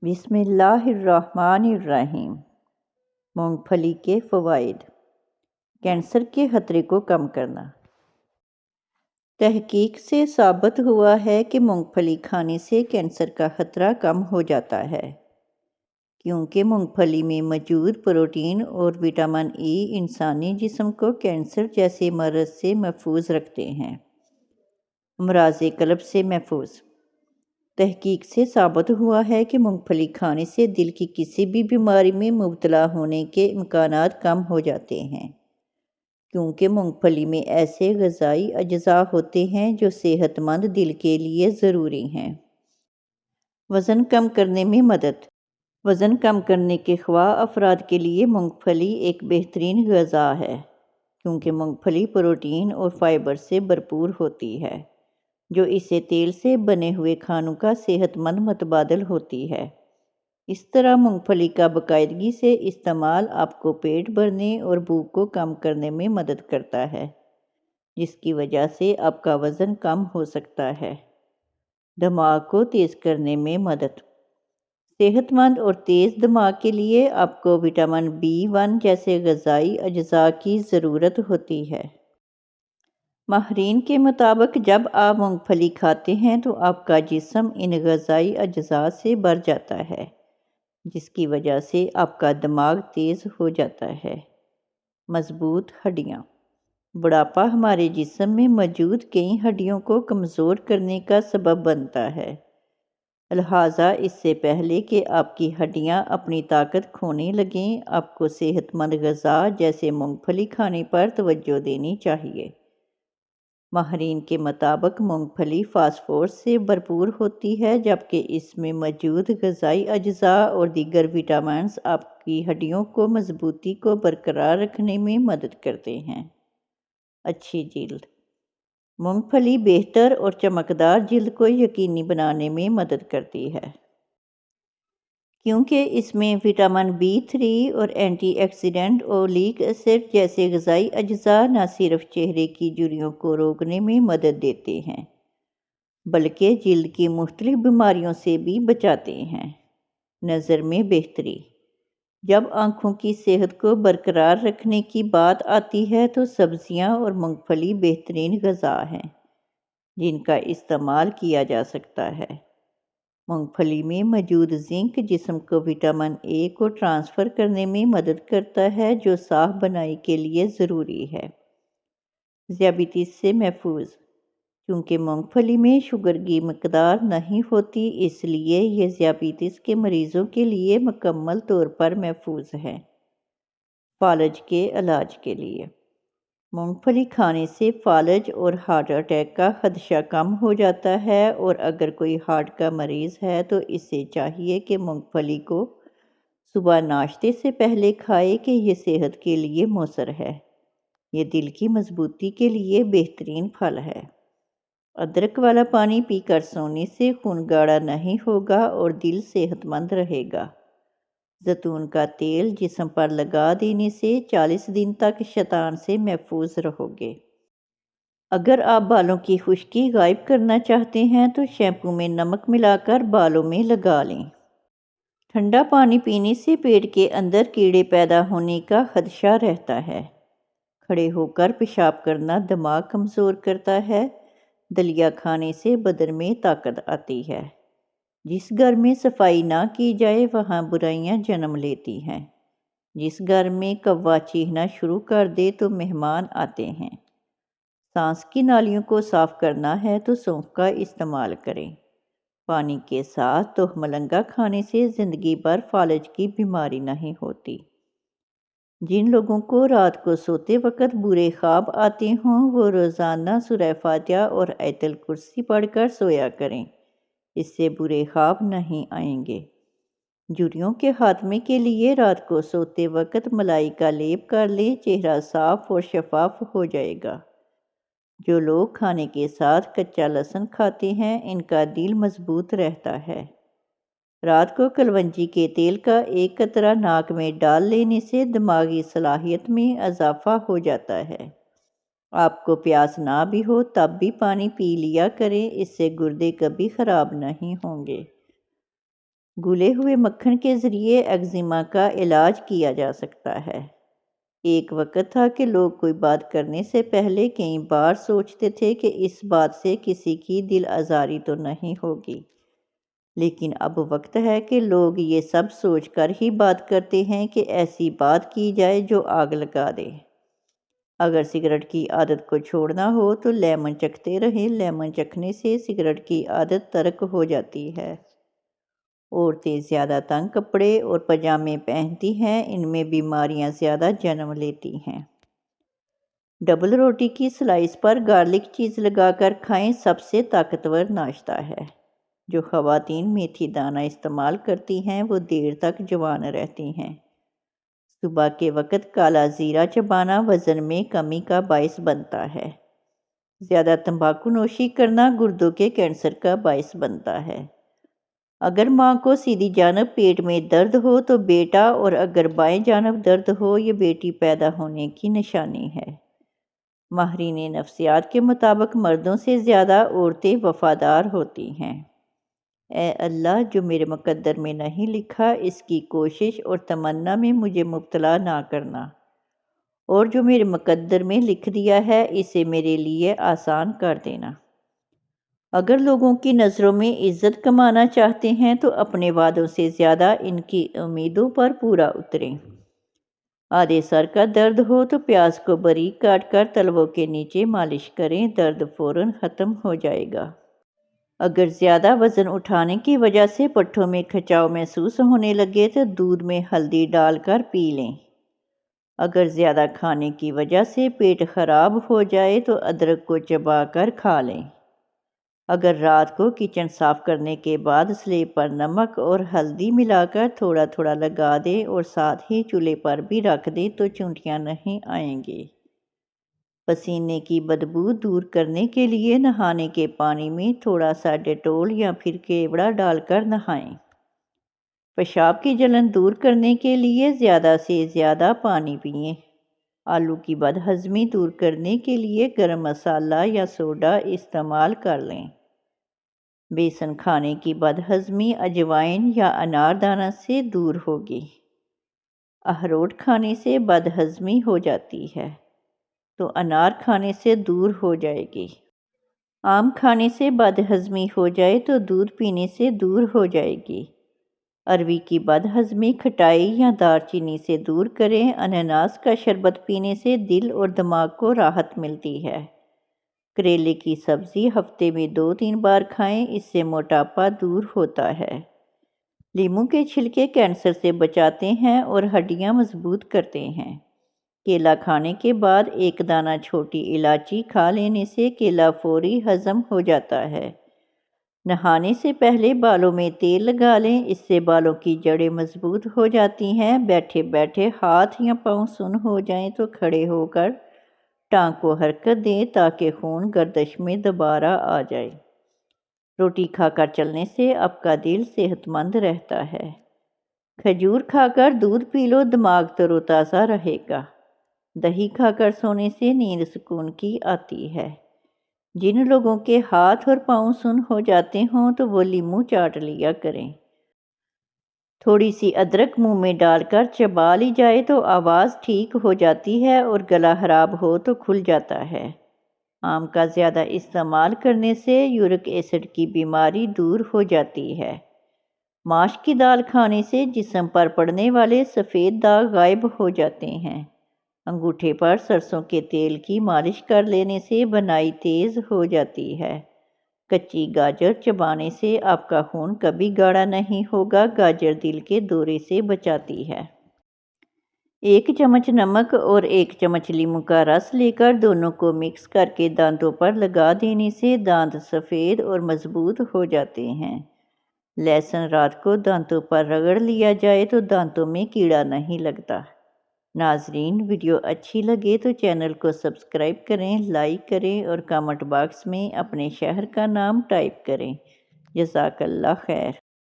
بسم اللہ الرحمن الرحیم۔ مونگ پھلی کے فوائد۔ کینسر کے خطرے کو کم کرنا۔ تحقیق سے ثابت ہوا ہے کہ مونگ پھلی کھانے سے کینسر کا خطرہ کم ہو جاتا ہے، کیونکہ مونگ پھلی میں موجود پروٹین اور وٹامن ای انسانی جسم کو کینسر جیسے مرض سے محفوظ رکھتے ہیں۔ امراض قلب سے محفوظ۔ تحقیق سے ثابت ہوا ہے کہ مونگ پھلی کھانے سے دل کی کسی بھی بیماری میں مبتلا ہونے کے امکانات کم ہو جاتے ہیں، کیونکہ مونگ پھلی میں ایسے غذائی اجزاء ہوتے ہیں جو صحت مند دل کے لیے ضروری ہیں۔ وزن کم کرنے میں مدد۔ وزن کم کرنے کے خواہاں افراد کے لیے مونگ پھلی ایک بہترین غذا ہے، کیونکہ مونگ پھلی پروٹین اور فائبر سے بھرپور ہوتی ہے، جو اسے تیل سے بنے ہوئے کھانوں کا صحت مند متبادل ہوتی ہے۔ اس طرح مونگ پھلی کا باقاعدگی سے استعمال آپ کو پیٹ بھرنے اور بھوک کو کم کرنے میں مدد کرتا ہے، جس کی وجہ سے آپ کا وزن کم ہو سکتا ہے۔ دماغ کو تیز کرنے میں مدد۔ صحت مند اور تیز دماغ کے لیے آپ کو وٹامن B1 جیسے غذائی اجزاء کی ضرورت ہوتی ہے۔ ماہرین کے مطابق جب آپ مونگ پھلی کھاتے ہیں تو آپ کا جسم ان غذائی اجزاء سے بھر جاتا ہے، جس کی وجہ سے آپ کا دماغ تیز ہو جاتا ہے۔ مضبوط ہڈیاں۔ بڑھاپا ہمارے جسم میں موجود کئی ہڈیوں کو کمزور کرنے کا سبب بنتا ہے، لہٰذا اس سے پہلے کہ آپ کی ہڈیاں اپنی طاقت کھونے لگیں، آپ کو صحت مند غذا جیسے مونگ پھلی کھانے پر توجہ دینی چاہیے۔ ماہرین کے مطابق مونگ پھلی فاسفورس سے بھرپور ہوتی ہے، جبکہ اس میں موجود غذائی اجزاء اور دیگر وٹامنز آپ کی ہڈیوں کو مضبوطی کو برقرار رکھنے میں مدد کرتے ہیں۔ اچھی جلد۔ مونگ پھلی بہتر اور چمکدار جلد کو یقینی بنانے میں مدد کرتی ہے، کیونکہ اس میں وٹامن B3 اور اینٹی آکسیڈنٹ اولک ایسڈ جیسے غذائی اجزاء نہ صرف چہرے کی جھریوں کو روکنے میں مدد دیتے ہیں، بلکہ جلد کی مختلف بیماریوں سے بھی بچاتے ہیں۔ نظر میں بہتری۔ جب آنکھوں کی صحت کو برقرار رکھنے کی بات آتی ہے تو سبزیاں اور مونگ پھلی بہترین غذا ہیں جن کا استعمال کیا جا سکتا ہے۔ مونگ پھلی میں موجود زنک جسم کو وٹامن اے کو ٹرانسفر کرنے میں مدد کرتا ہے، جو صاف بنائی کے لیے ضروری ہے۔ ذیابیطس سے محفوظ۔ چونکہ مونگ پھلی میں شوگر کی مقدار نہیں ہوتی، اس لیے یہ ذیابیطس کے مریضوں کے لیے مکمل طور پر محفوظ ہے۔ فالج کے علاج کے لیے۔ مونگ پھلی کھانے سے فالج اور ہارٹ اٹیک کا خدشہ کم ہو جاتا ہے، اور اگر کوئی ہارٹ کا مریض ہے تو اسے چاہیے کہ مونگ پھلی کو صبح ناشتے سے پہلے کھائے کہ یہ صحت کے لیے مؤثر ہے۔ یہ دل کی مضبوطی کے لیے بہترین پھل ہے۔ ادرک والا پانی پی کر سونے سے خون گاڑھا نہیں ہوگا اور دل صحت مند رہے گا۔ زیتون کا تیل جسم پر لگا دینے سے 40 دن تک شیطان سے محفوظ رہو گے۔ اگر آپ بالوں کی خشکی غائب کرنا چاہتے ہیں تو شیمپو میں نمک ملا کر بالوں میں لگا لیں۔ ٹھنڈا پانی پینے سے پیٹ کے اندر کیڑے پیدا ہونے کا خدشہ رہتا ہے۔ کھڑے ہو کر پیشاب کرنا دماغ کمزور کرتا ہے۔ دلیا کھانے سے بدن میں طاقت آتی ہے۔ جس گھر میں صفائی نہ کی جائے وہاں برائیاں جنم لیتی ہیں۔ جس گھر میں کوا چیخنا شروع کر دے تو مہمان آتے ہیں۔ سانس کی نالیوں کو صاف کرنا ہے تو سونف کا استعمال کریں۔ پانی کے ساتھ تخملنگا کھانے سے زندگی بھر فالج کی بیماری نہیں ہوتی۔ جن لوگوں کو رات کو سوتے وقت برے خواب آتے ہوں وہ روزانہ سورہ فاتحہ اور آیت الکرسی پڑھ کر سویا کریں، اس سے برے خواب نہیں آئیں گے۔ جھریوں کے خاتمے کے لیے رات کو سوتے وقت ملائی کا لیپ کر لیں، چہرہ صاف اور شفاف ہو جائے گا۔ جو لوگ کھانے کے ساتھ کچا لہسن کھاتے ہیں ان کا دل مضبوط رہتا ہے۔ رات کو کلونجی کے تیل کا ایک قطرہ ناک میں ڈال لینے سے دماغی صلاحیت میں اضافہ ہو جاتا ہے۔ آپ کو پیاس نہ بھی ہو تب بھی پانی پی لیا کریں، اس سے گردے کبھی خراب نہیں ہوں گے۔ گولے ہوئے مکھن کے ذریعے ایگزیما کا علاج کیا جا سکتا ہے۔ ایک وقت تھا کہ لوگ کوئی بات کرنے سے پہلے کئی بار سوچتے تھے کہ اس بات سے کسی کی دل آزاری تو نہیں ہوگی، لیکن اب وقت ہے کہ لوگ یہ سب سوچ کر ہی بات کرتے ہیں کہ ایسی بات کی جائے جو آگ لگا دے۔ اگر سگریٹ کی عادت کو چھوڑنا ہو تو لیمن چکھتے رہیں، لیمن چکھنے سے سگریٹ کی عادت ترک ہو جاتی ہے۔ عورتیں زیادہ تنگ کپڑے اور پاجامے پہنتی ہیں، ان میں بیماریاں زیادہ جنم لیتی ہیں۔ ڈبل روٹی کی سلائس پر گارلک چیز لگا کر کھائیں، سب سے طاقتور ناشتہ ہے۔ جو خواتین میتھی دانہ استعمال کرتی ہیں وہ دیر تک جوان رہتی ہیں۔ صبح کے وقت کالا زیرہ چبانا وزن میں کمی کا باعث بنتا ہے۔ زیادہ تمباکو نوشی کرنا گردوں کے کینسر کا باعث بنتا ہے۔ اگر ماں کو سیدھی جانب پیٹ میں درد ہو تو بیٹا، اور اگر بائیں جانب درد ہو یہ بیٹی پیدا ہونے کی نشانی ہے۔ ماہرین نفسیات کے مطابق مردوں سے زیادہ عورتیں وفادار ہوتی ہیں۔ اے اللہ، جو میرے مقدر میں نہیں لکھا اس کی کوشش اور تمنا میں مجھے مبتلا نہ کرنا، اور جو میرے مقدر میں لکھ دیا ہے اسے میرے لیے آسان کر دینا۔ اگر لوگوں کی نظروں میں عزت کمانا چاہتے ہیں تو اپنے وعدوں سے زیادہ ان کی امیدوں پر پورا اتریں۔ آدھے سر کا درد ہو تو پیاز کو باریک کاٹ کر تلووں کے نیچے مالش کریں، درد فوراً ختم ہو جائے گا۔ اگر زیادہ وزن اٹھانے کی وجہ سے پٹھوں میں کھچاؤ محسوس ہونے لگے تو دودھ میں ہلدی ڈال کر پی لیں۔ اگر زیادہ کھانے کی وجہ سے پیٹ خراب ہو جائے تو ادرک کو چبا کر کھا لیں۔ اگر رات کو کچن صاف کرنے کے بعد سلیب پر نمک اور ہلدی ملا کر تھوڑا تھوڑا لگا دیں اور ساتھ ہی چولہے پر بھی رکھ دیں تو چونٹیاں نہیں آئیں گی۔ پسینے کی بدبو دور کرنے کے لیے نہانے کے پانی میں تھوڑا سا ڈیٹول یا پھر کیوڑا ڈال کر نہائیں۔ پیشاب کی جلن دور کرنے کے لیے زیادہ سے زیادہ پانی پئیں۔ آلو کی بد ہضمی دور کرنے کے لیے گرم مسالہ یا سوڈا استعمال کر لیں۔ بیسن کھانے کی بد ہضمی اجوائن یا انار دانہ سے دور ہوگی۔ اخروٹ کھانے سے بد ہضمی ہو جاتی ہے تو انار کھانے سے دور ہو جائے گی۔ آم کھانے سے بد ہضمی ہو جائے تو دودھ پینے سے دور ہو جائے گی۔ اروی کی بد ہضمی کھٹائی یا دار چینی سے دور کریں۔ انناس کا شربت پینے سے دل اور دماغ کو راحت ملتی ہے۔ کریلے کی سبزی ہفتے میں 2-3 بار کھائیں، اس سے موٹاپا دور ہوتا ہے۔ لیموں کے چھلکے کینسر سے بچاتے ہیں اور ہڈیاں مضبوط کرتے ہیں۔ کیلا کھانے کے بعد ایک دانہ چھوٹی الائچی کھا لینے سے کیلا فوری ہضم ہو جاتا ہے۔ نہانے سے پہلے بالوں میں تیل لگا لیں، اس سے بالوں کی جڑیں مضبوط ہو جاتی ہیں۔ بیٹھے بیٹھے ہاتھ یا پاؤں سن ہو جائیں تو کھڑے ہو کر ٹانگ کو حرکت دیں تاکہ خون گردش میں دوبارہ آ جائے۔ روٹی کھا کر چلنے سے آپ کا دل صحت مند رہتا ہے۔ کھجور کھا کر دودھ پی لو، دماغ تر و تازہ رہے گا۔ دہی کھا کر سونے سے نیند سکون کی آتی ہے۔ جن لوگوں کے ہاتھ اور پاؤں سن ہو جاتے ہوں تو وہ لیموں چاٹ لیا کریں۔ تھوڑی سی ادرک منہ میں ڈال کر چبا لی جائے تو آواز ٹھیک ہو جاتی ہے اور گلا خراب ہو تو کھل جاتا ہے۔ آم کا زیادہ استعمال کرنے سے یورک ایسڈ کی بیماری دور ہو جاتی ہے۔ ماش کی دال کھانے سے جسم پر پڑنے والے سفید داغ غائب ہو جاتے ہیں۔ انگوٹھے پر سرسوں کے تیل کی مالش کر لینے سے بنائی تیز ہو جاتی ہے۔ کچی گاجر چبانے سے آپ کا خون کبھی گاڑھا نہیں ہوگا۔ گاجر دل کے دورے سے بچاتی ہے۔ 1 چمچ نمک اور 1 چمچ لیموں کا رس لے کر دونوں کو مکس کر کے دانتوں پر لگا دینے سے دانت سفید اور مضبوط ہو جاتے ہیں۔ لہسن رات کو دانتوں پر رگڑ لیا جائے تو دانتوں میں کیڑا نہیں لگتا۔ ناظرین، ویڈیو اچھی لگے تو چینل کو سبسکرائب کریں، لائک کریں اور کامنٹ باکس میں اپنے شہر کا نام ٹائپ کریں۔ جزاک اللہ خیر۔